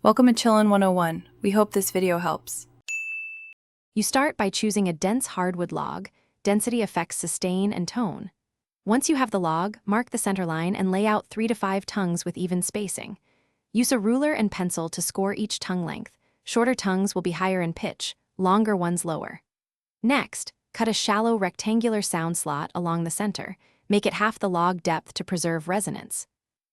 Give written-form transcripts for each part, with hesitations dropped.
Welcome to Chillin' 101. We hope this video helps. You start by choosing a dense hardwood log. Density affects sustain and tone. Once you have the log, mark the center line and lay out 3 to 5 tongues with even spacing. Use a ruler and pencil to score each tongue length. Shorter tongues will be higher in pitch, longer ones lower. Next, cut a shallow rectangular sound slot along the center. Make it half the log depth to preserve resonance.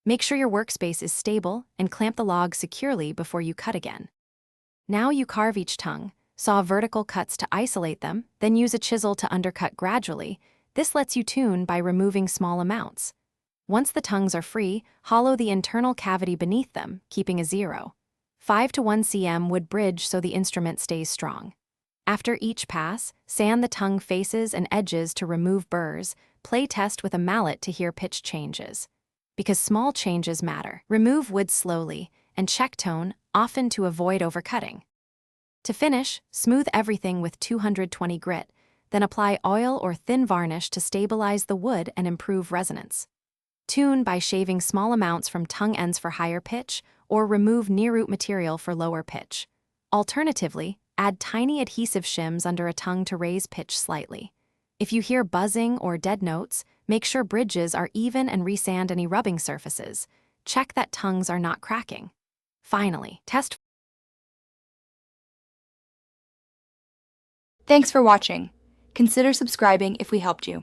Make sure your workspace is stable and clamp the log securely before you cut again. Now you carve each tongue, saw vertical cuts to isolate them, then use a chisel to undercut gradually. This lets you tune by removing small amounts. Once the tongues are free, hollow the internal cavity beneath them, keeping a 0.5 to 1 cm wood bridge so the instrument stays strong. After each pass, sand the tongue faces and edges to remove burrs. Play test with a mallet to hear pitch changes. Because small changes matter, remove wood slowly and check tone, often to avoid overcutting. To finish, smooth everything with 220 grit, then apply oil or thin varnish to stabilize the wood and improve resonance. Tune by shaving small amounts from tongue ends for higher pitch, or remove near-root material for lower pitch. Alternatively, add tiny adhesive shims under a tongue to raise pitch slightly. If you hear buzzing or dead notes, make sure bridges are even and resand any rubbing surfaces. Check that tongues are not cracking. Finally, test. Thanks for watching. Consider subscribing if we helped you.